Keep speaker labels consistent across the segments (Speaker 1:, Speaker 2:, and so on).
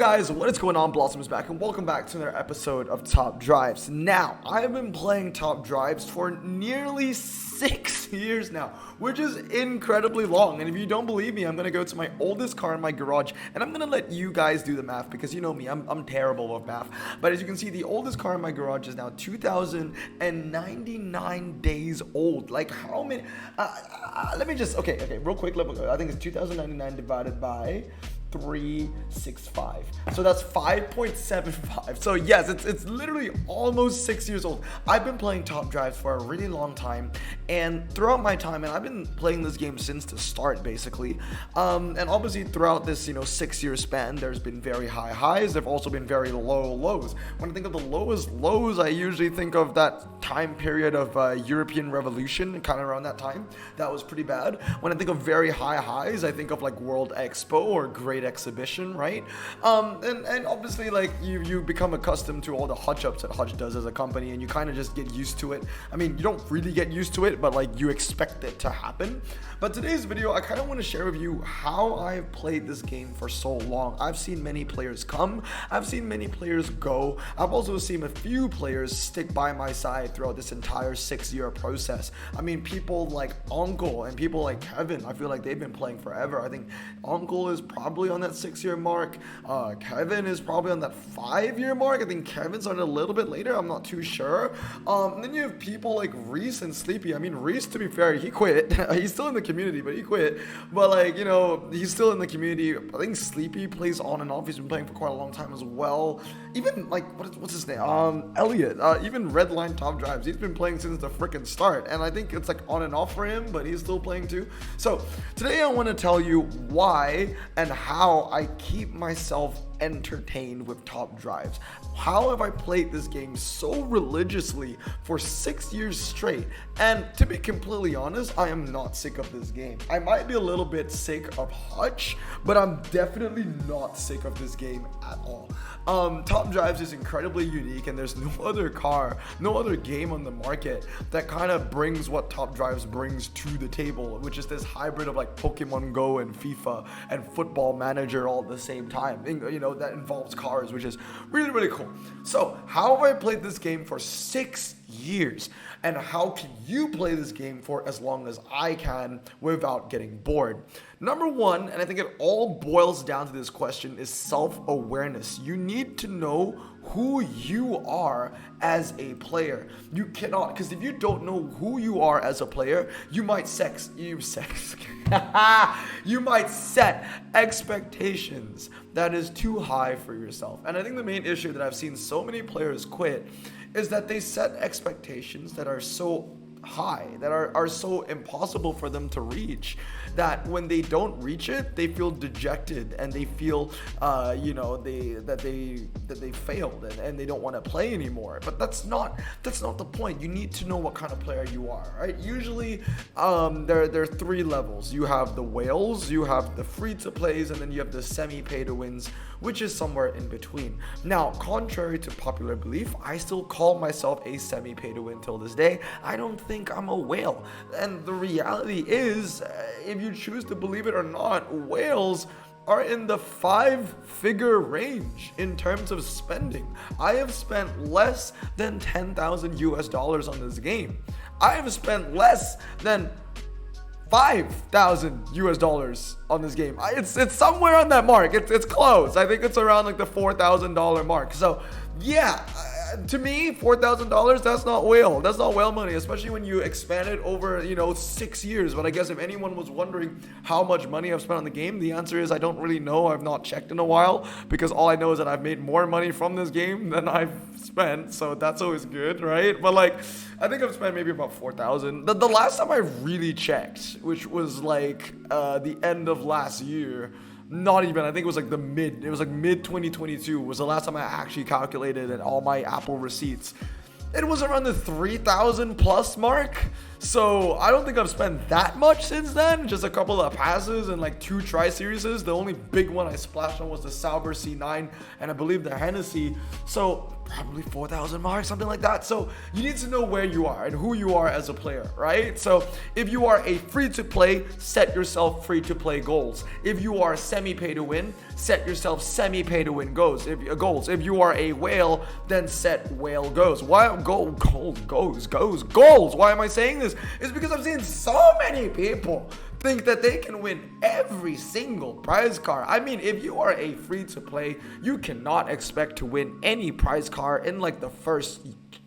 Speaker 1: guys, what is going on? Blossom is back and welcome back to another episode of Top Drives. Now, I've been playing Top Drives for nearly 6 years now, which is incredibly long. And if you don't believe me, I'm going to go to my oldest car in my garage and I'm going to let you guys do the math because you know me, I'm terrible with math. But as you can see, the oldest car in my garage is now 2,099 days old. Like how many, let me just, okay, real quick, I think it's 2,099 divided by 365, so that's 5.75. So yes, it's literally almost 6 years old. I've been playing Top Drives for a really long time, and throughout my time, and I've been playing this game since the start basically, and obviously throughout this 6 year span, there's been very high highs. There've also been very low lows. When I think of the lowest lows, I usually think of that time period of European Revolution, kind of around that time. That was pretty bad. When I think of very high highs, I think of like World Expo or Great Exhibition, right? And obviously, like you become accustomed to all the hutch ups that Hutch does as a company, and you kind of just get used to it. I mean, you don't really get used to it, but like you expect it to happen. But today's video, I kind of want to share with you how I've played this game for so long. I've seen many players come, I've seen many players go. I've also seen a few players stick by my side throughout this entire 6 year process. I mean, people like Uncle and people like Kevin, I feel like they've been playing forever. I think Uncle is probably on that 6 year mark. Kevin is probably on that 5 year mark. I think Kevin's on a little bit later. I'm not too sure. And then you have people like Reese and Sleepy. I mean, Reese, to be fair, he quit. He's still in the community, but he quit. But like, you know, he's still in the community. I think Sleepy plays on and off. He's been playing for quite a long time as well. Even like, what's his name? Elliot. Even Redline Top Drives. He's been playing since the freaking start. And I think it's like on and off for him, but he's still playing too. So today I want to tell you why and how I keep myself entertained with Top Drives. How have I played this game so religiously for 6 years straight? And to be completely honest, I am not sick of this game. I might be a little bit sick of Hutch, but I'm definitely not sick of this game at all. Top Drives is incredibly unique, and there's no other game on the market that kind of brings what Top Drives brings to the table, which is this hybrid of like Pokemon Go and FIFA and Football Manager all at the same time. You know, that involves cars, which is really, really cool. So how have I played this game for 6 years? And how can you play this game for as long as I can without getting bored? Number one, and I think it all boils down to this question, is self-awareness. You need to know who you are as a player. You cannot, because if you don't know who you are as a player, you might you might set expectations that is too high for yourself. And I think the main issue that I've seen so many players quit is that they set expectations that are so high, that are so impossible for them to reach, that when they don't reach it, they feel dejected and they feel that they failed and they don't want to play anymore. But that's not the point. You need to know what kind of player you are, right? Usually there are three levels. You have the whales, you have the free to plays, and then you have the semi pay to wins, which is somewhere in between. Now, contrary to popular belief, I still call myself a semi pay to win till this day. I don't think I'm a whale. And the reality is, if you choose to believe it or not, whales are in the 5-figure range in terms of spending. I have spent less than $10,000 on this game. I have spent less than $5,000 on this game. It's somewhere on that mark. It's close. I think it's around like the $4,000 mark. So yeah, to me, $4,000, that's not whale. That's not whale money, especially when you expand it over, 6 years. But I guess if anyone was wondering how much money I've spent on the game, the answer is I don't really know. I've not checked in a while, because all I know is that I've made more money from this game than I've spent. So that's always good, right? But like, I think I've spent maybe about 4,000. The last time I really checked, which was like the end of last year, not even, I think it was like mid 2022 was the last time I actually calculated all my Apple receipts. It was around the 3,000 plus mark. So I don't think I've spent that much since then. Just a couple of passes and like 2 tri-series. The only big one I splashed on was the Sauber C9 and I believe the Hennessy. So probably 4,000 marks, something like that. So you need to know where you are and who you are as a player, right? So if you are a free-to-play, set yourself free-to-play goals. If you are semi-pay-to-win, set yourself semi-pay-to-win goals. If you are a whale, then set whale goals. Why goals? Why am I saying this? It's because I've seen so many people think that they can win every single prize car. I mean, if you are a free-to-play, you cannot expect to win any prize car in like the first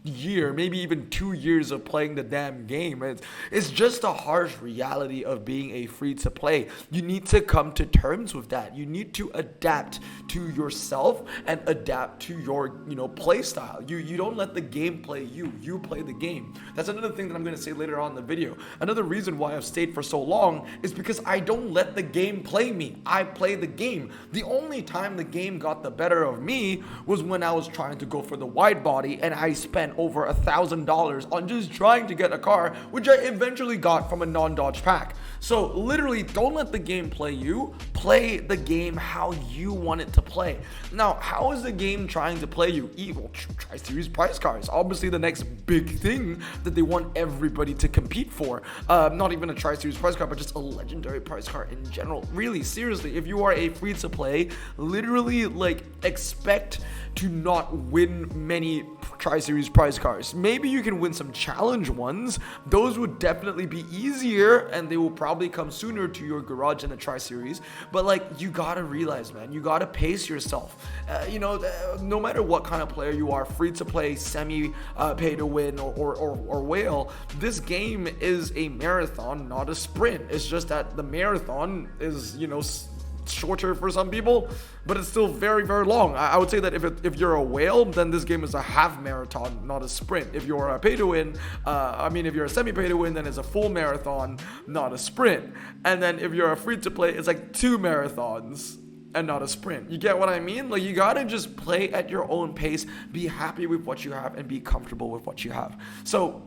Speaker 1: year, maybe even 2 years of playing the damn game. It's just a harsh reality of being a free-to-play. You need to come to terms with that. You need to adapt to yourself and adapt to your, play style. You don't let the game play you. You play the game. That's another thing that I'm going to say later on in the video. Another reason why I've stayed for so long is because I don't let the game play me. I play the game. The only time the game got the better of me was when I was trying to go for the wide body and I spent over $1,000 on just trying to get a car, which I eventually got from a non-dodge pack. So literally, don't let the game play you. Play the game how you want it to play. Now, how is the game trying to play you? Evil tri-series prize cars. Obviously, the next big thing that they want everybody to compete for. Not even a tri-series prize car, but just a legendary prize car in general. Really, seriously, if you are a free-to-play, literally, expect to not win many tri-series prize cars. Maybe you can win some challenge ones. Those would definitely be easier and they will probably come sooner to your garage in the tri-series. But you gotta realize, man, you gotta pace yourself. No matter what kind of player you are, free to play, semi pay to win or whale, this game is a marathon, not a sprint. It's just that the marathon is, shorter for some people, but it's still very, very long. I would say that if you're a whale, then this game is a half marathon, not a sprint. If you're a pay to win, if you're a semi pay to win, then it's a full marathon, not a sprint. And then if you're a free to play, it's like 2 marathons and not a sprint. You get what I mean? You gotta just play at your own pace, be happy with what you have, and be comfortable with what you have. So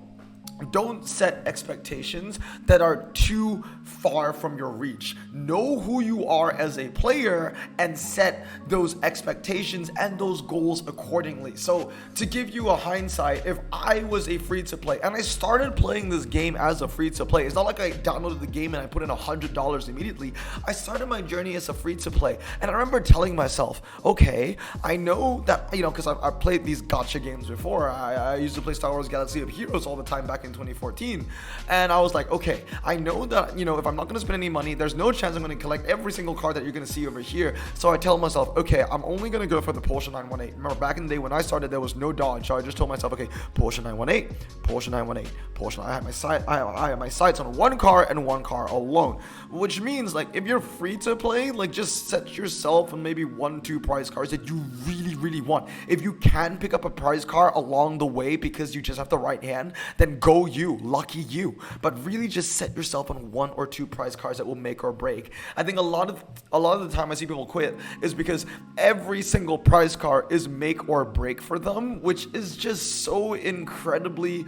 Speaker 1: don't set expectations that are too far from your reach. Know who you are as a player and set those expectations and those goals accordingly. So to give you a hindsight, if I was a free-to-play and I started playing this game as a free-to-play, it's not like I downloaded the game and I put in $100 immediately. I started my journey as a free-to-play, and I remember telling myself, okay, I know that, because I've played these gacha games before. I used to play Star Wars Galaxy of Heroes all the time back in 2014, and I was like, okay, I know that if I'm not going to spend any money, there's no chance I'm going to collect every single card that you're going to see over here. So I tell myself, okay, I'm only going to go for the Porsche 918. Remember back in the day when I started, there was no Dodge, so I just told myself, okay, Porsche 918, Porsche 918, Porsche. I have my sights on one car and one car alone, which means if you're free to play, just set yourself on maybe 1-2 prize cars that you really, really want. If you can pick up a prize car along the way because you just have the right hand, then go you, lucky you. But really just set yourself on 1 or 2 prize cars that will make or break. I think a lot of the time I see people quit is because every single prize car is make or break for them, which is just so incredibly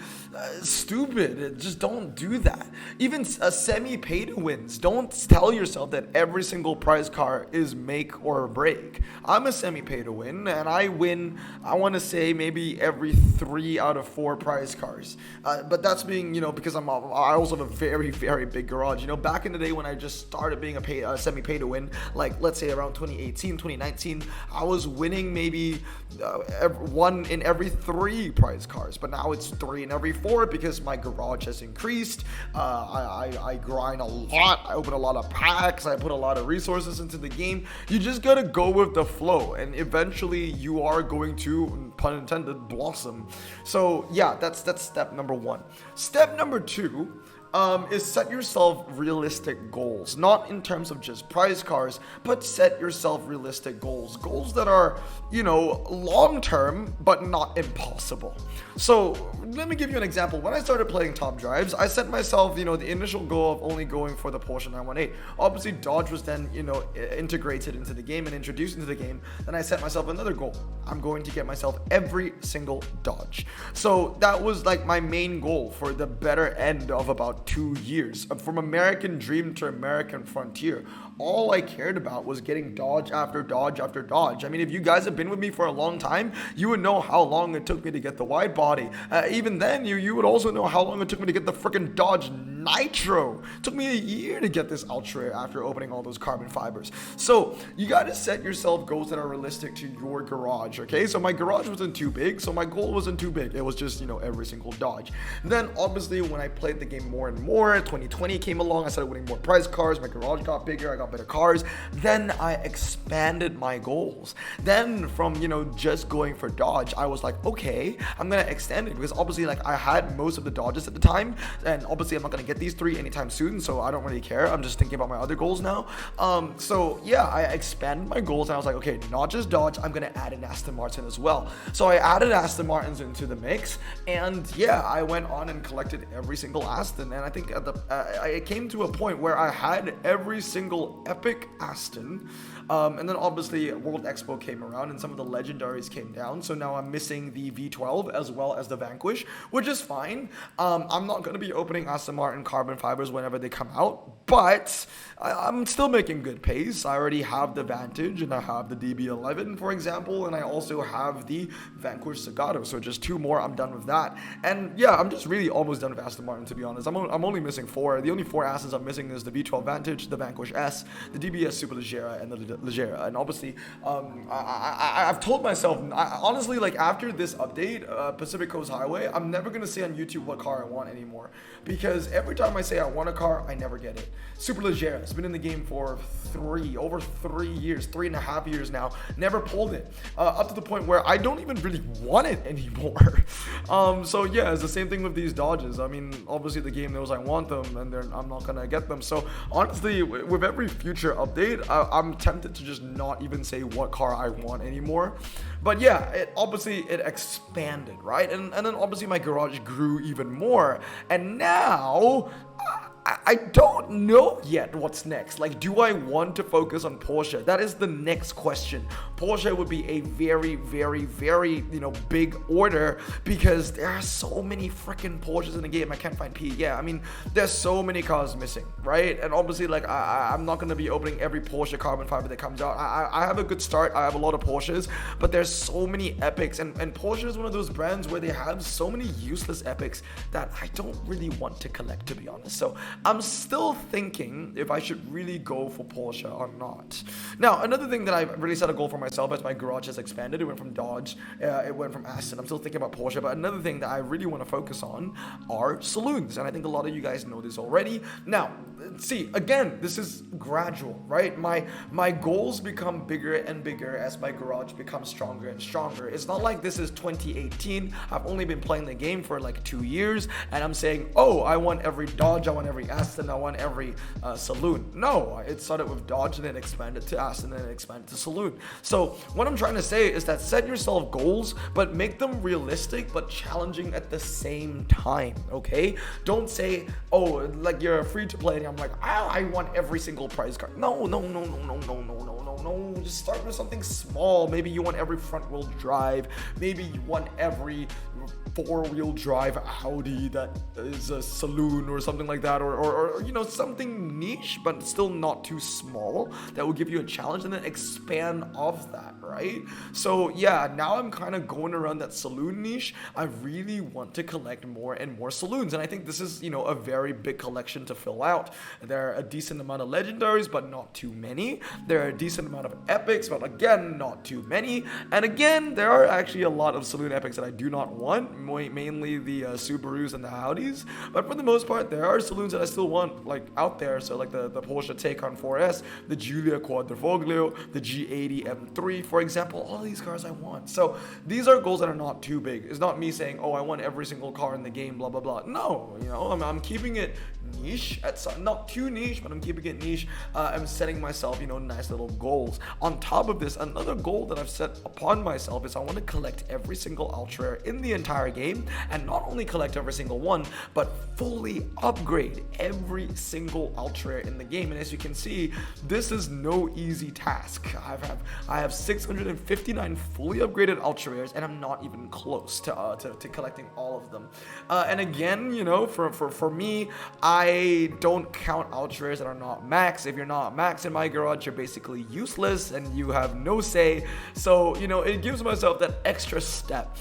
Speaker 1: stupid. Just don't do that. Even a semi pay to wins, don't tell yourself that every single prize car is make or break. I'm a semi pay to win and I win, I want to say maybe every 3 out of 4 prize cars. But that's being, because I also have a very, very big garage. Back in the day when I just started being a semi pay to win, let's say around 2018, 2019, I was winning maybe 1 in every 3 prize cars. But now it's 3 in every 4 because my garage has increased. I grind a lot. I open a lot of packs. I put a lot of resources into the game. You just gotta go with the flow, and eventually you are going to, pun intended, blossom. So yeah, that's step number 1. Step number 2 is set yourself realistic goals, not in terms of just prize cars, but set yourself realistic goals that are, long term, but not impossible. So let me give you an example. When I started playing Top Drives, I set myself, the initial goal of only going for the Porsche 918. Obviously, Dodge was then, integrated into the game and introduced into the game. Then I set myself another goal. I'm going to get myself every single Dodge. So that was like my main goal for the better end of about 2 years. From American Dream to American Frontier, all I cared about was getting Dodge after Dodge after Dodge. I mean, if you guys have been with me for a long time, you would know how long it took me to get the wide body. Even then, you would also know how long it took me to get the freaking Dodge Nitro. It took me a year to get this Ultra after opening all those carbon fibers. So you got to set yourself goals that are realistic to your garage, okay? So my garage wasn't too big, so my goal wasn't too big. It was just, every single Dodge. Then obviously when I played the game more and more, 2020 came along, I started winning more prize cars, my garage got bigger, I got better cars. Then I expanded my goals. Then from, just going for Dodge, I was like, okay, I'm gonna extend it, because obviously like I had most of the Dodges at the time, and obviously I'm not gonna get these 3 anytime soon, so I don't really care. I'm just thinking about my other goals now. So yeah, I expanded my goals, and I was like, okay, not just Dodge, I'm gonna add an Aston Martin as well. So I added Aston Martins into the mix, and yeah, I went on and collected every single Aston, and I think I came to a point where I had every single epic Aston. And then obviously World Expo came around and some of the legendaries came down. So now I'm missing the V12 as well as the Vanquish, which is fine. I'm not going to be opening Aston Martin carbon fibers whenever they come out, but I'm still making good pace. I already have the Vantage and I have the DB11, for example, and I also have the Vanquish Zagato. So just 2 more, I'm done with that. And yeah, I'm just really almost done with Aston Martin, to be honest. I'm only missing 4. The only 4 Astons I'm missing is the V12 Vantage, the Vanquish S, the DBS Super Leggera, and the Leggera. And obviously, I've told myself, honestly, like after this update, Pacific Coast Highway, I'm never going to say on YouTube what car I want anymore, because every time I say I want a car, I never get it. Super Leggera has been in the game for over 3 years, 3.5 years now, never pulled it, up to the point where I don't even really want it anymore. So yeah, it's the same thing with these Dodges. I mean, obviously the game knows I want them, and I'm not gonna get them. So honestly, with every future update, I'm tempted to just not even say what car I want anymore. But yeah, it expanded, right? And then obviously my garage grew even more, and now I don't know yet what's next. Like, do I want to focus on Porsche? That is the next question. Porsche would be a very, very, very, big order, because there are so many freaking Porsches in the game. I can't find P. Yeah, I mean, there's so many cars missing, right? And obviously, like, I'm not going to be opening every Porsche carbon fiber that comes out. I have a good start. I have a lot of Porsches, but there's so many epics. And Porsche is one of those brands where they have so many useless epics that I don't really want to collect, to be honest. So I'm still thinking if I should really go for Porsche or not. Now, another thing that I've really set a goal for myself as my garage has expanded, it went from Dodge, it went from Aston. I'm still thinking about Porsche, but another thing that I really want to focus on are saloons, and I think a lot of you guys know this already. Now, see, again, this is gradual, right? My goals become bigger and bigger as my garage becomes stronger and stronger. It's not like this is 2018. I've only been playing the game for like 2 years, and I'm saying, oh, I want every Dodge, I want every Aston, I want every saloon. No, it started with Dodge and then expanded to Aston and then expanded to saloon. So what I'm trying to say is that set yourself goals, but make them realistic but challenging at the same time, okay? Don't say, oh, like you're free to play and I'm like, I want every single prize card. No. Just start with something small. Maybe you want every front wheel drive. Maybe you want every 4-wheel drive Audi that is a saloon or something like that, or something niche but still not too small that will give you a challenge, and then expand off that, right? So yeah, now I'm kind of going around that saloon niche. I really want to collect more and more saloons, and I think this is a very big collection to fill out. There are a decent amount of legendaries, but not too many. There are a decent amount of epics, but again, not too many. And again, there are actually a lot of saloon epics that I do not want, mainly the Subarus and the Audis, but for the most part there are saloons that I still want, like, out there. So like the Porsche Taycan 4S, the Giulia Quadrifoglio, the G80 M3, for example. All these cars I want. So these are goals that are not too big. It's not me saying, oh, I want every single car in the game, blah blah blah. No, I'm keeping it niche, not too niche, but I'm keeping it niche. I'm setting myself, nice little goals. On top of this, another goal that I've set upon myself is I want to collect every single ultra rare in the entire game, and not only collect every single one, but fully upgrade every single ultra rare in the game. And as you can see, this is no easy task. I have 659 fully upgraded ultra rares, and I'm not even close to collecting all of them. And again, for me, I don't count ultra rares that are not max. If you're not max in my garage, you're basically useless and you have no say. So, it gives myself that extra step.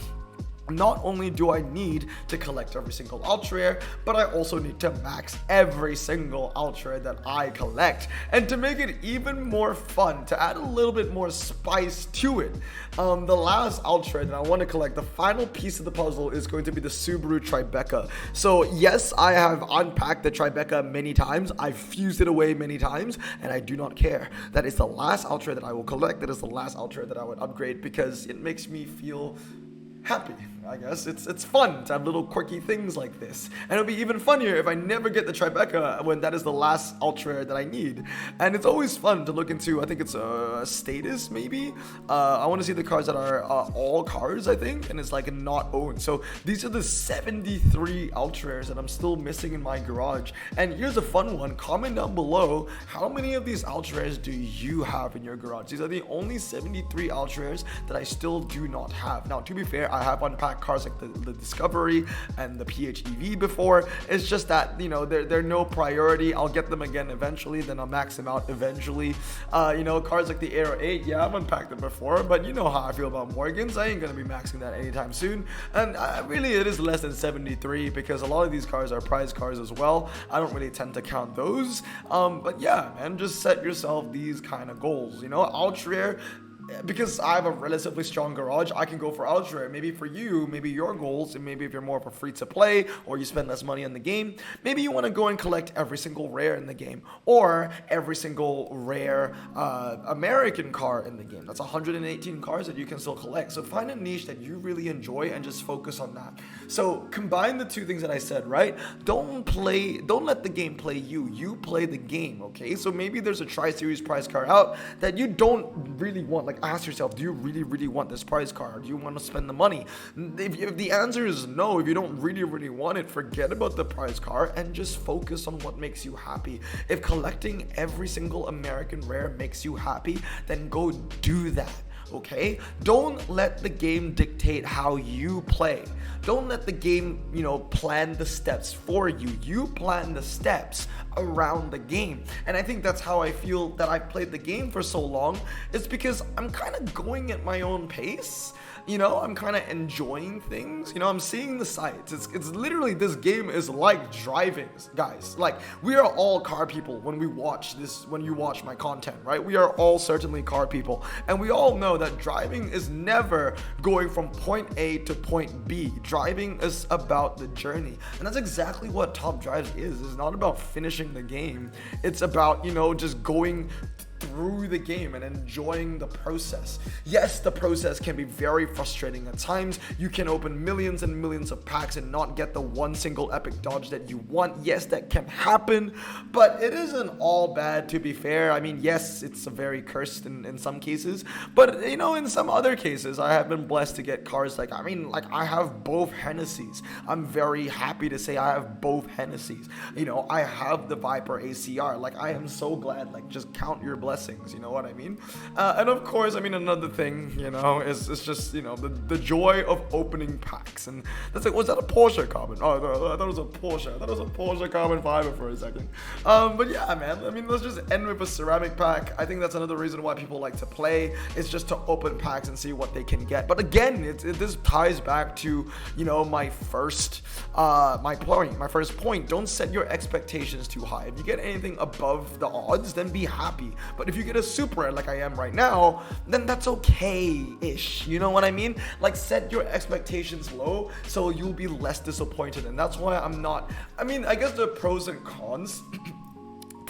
Speaker 1: Not only do I need to collect every single ultra rare, but I also need to max every single ultra rare that I collect. And to make it even more fun, to add a little bit more spice to it, the last ultra rare that I want to collect, the final piece of the puzzle, is going to be the Subaru Tribeca. So yes, I have unpacked the Tribeca many times, I've fused it away many times, and I do not care. That is the last ultra rare that I will collect. That is the last ultra rare that I would upgrade, because it makes me feel happy. I guess it's fun to have little quirky things like this, and it'll be even funnier if I never get the Tribeca when that is the last ultra rare that I need. And it's always fun to look into. I think it's a status, maybe. I want to see the cars that are all cars, I think, and it's like not owned. So these are the 73 ultra rares that I'm still missing in my garage. And here's a fun one. Comment down below, how many of these ultra rares do you have in your garage? These are the only 73 ultra rares that I still do not have. Now, to be fair, I have unpacked cars like the Discovery and the PHEV before. It's just that, they're no priority. I'll get them again eventually, then I'll max them out eventually. Cars like the Aero 8, yeah, I've unpacked them before, but you know how I feel about Morgans. I ain't gonna be maxing that anytime soon. And really, it is less than 73, because a lot of these cars are prize cars as well. I don't really tend to count those. But yeah, man, just set yourself these kind of goals. Ultra rare, because I have a relatively strong garage, I can go for ultra rare. Maybe for you, maybe your goals, and maybe if you're more of a free to play, or you spend less money on the game, maybe you want to go and collect every single rare in the game, or every single rare American car in the game. That's 118 cars that you can still collect. So find a niche that you really enjoy and just focus on that. So combine the two things that I said, right? Don't let the game play you. You play the game, okay? So maybe there's a Tri-Series prize car out that you don't really want. Like, ask yourself, do you really want this prize car? Do you want to spend the money? If the answer is no, if you don't really want it, forget about the prize car and just focus on what makes you happy. If collecting every single American rare makes you happy, then go do that. Okay? Don't let the game dictate how you play. Don't let the game, plan the steps for you. You plan the steps around the game. And I think that's how I feel that I've played the game for so long. It's because I'm kind of going at my own pace. I'm kind of enjoying things. I'm seeing the sights. It's literally, this game is like driving, guys. Like, we are all car people when you watch my content, right? We are all certainly car people. And we all know that driving is never going from point A to point B. Driving is about the journey. And that's exactly what Top Drives is. It's not about finishing the game. It's about, just going through the game and enjoying the process. Yes, the process can be very frustrating at times. You can open millions and millions of packs and not get the one single epic dodge that you want. Yes, that can happen, but it isn't all bad, to be fair. I mean, yes, it's a very cursed in some cases, but in some other cases, I have been blessed to get cars like I have both Hennessy's. I'm very happy to say I have both Hennessy's. I have the Viper ACR. I am so glad. Just count your blessings, you know what I mean? And of course, another thing, is just, the joy of opening packs. And that's was that a Porsche carbon? Oh, no, that was a Porsche. That was a Porsche carbon fiber for a second. But yeah, man, let's just end with a ceramic pack. I think that's another reason why people like to play. It's just to open packs and see what they can get. But again, this ties back to, my first point. Don't set your expectations too high. If you get anything above the odds, then be happy. But if you get a super rare like I am right now, then that's okay-ish. You know what I mean? Set your expectations low so you'll be less disappointed. And that's why I guess there are pros and cons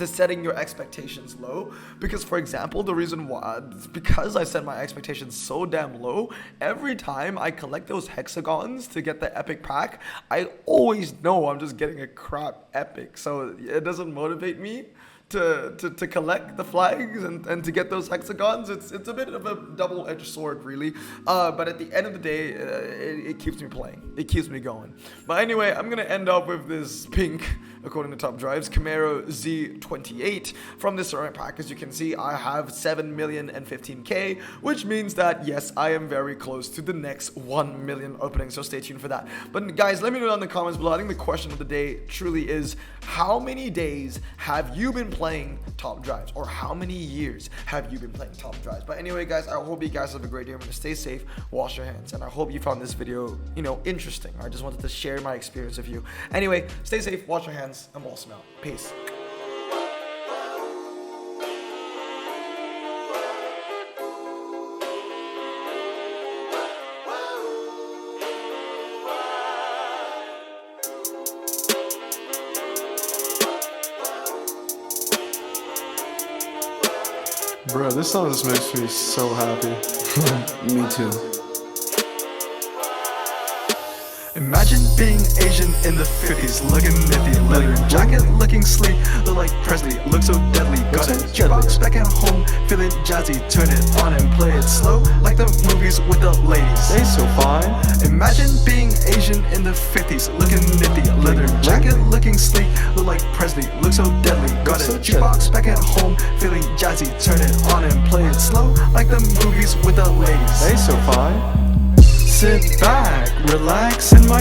Speaker 1: to setting your expectations low, because for example, the reason why, because I set my expectations so damn low, every time I collect those hexagons to get the epic pack, I always know I'm just getting a crap epic, so it doesn't motivate me to collect the flags and to get those hexagons. It's a bit of a double-edged sword, really, but at the end of the day, it keeps me playing, it keeps me going. But anyway, I'm gonna end up with this pink, according to Top Drives, Camaro Z28 from this ceramic pack. As you can see, I have 7,015,000, which means that yes, I am very close to the next 1 million opening, so stay tuned for that. But guys, let me know down in the comments below. I think the question of the day truly is, how many days have you been playing Top Drives, or how many years have you been playing Top Drives? But anyway, guys, I hope you guys have a great day. Remember to stay safe, wash your hands, and I hope you found this video, interesting. I just wanted to share my experience with you. Anyway, stay safe, wash your hands. I'm awesome out. Peace.
Speaker 2: Bro, this song just makes me so happy.
Speaker 3: Me too.
Speaker 1: Imagine being Asian in the 50s, looking nifty, leather jacket, looking sleek, look like Presley, look so deadly. Got a jukebox back at home, feeling jazzy, turn it on and play it slow, like the movies with the ladies.
Speaker 2: They so fine.
Speaker 1: Imagine being Asian in the 50s, looking nifty, leather jacket, looking sleek, look like Presley, look so deadly. Got a jukebox back at home, feeling jazzy, turn it on and play it slow, like the movies with the ladies.
Speaker 2: They so fine.
Speaker 1: Sit back, relax in my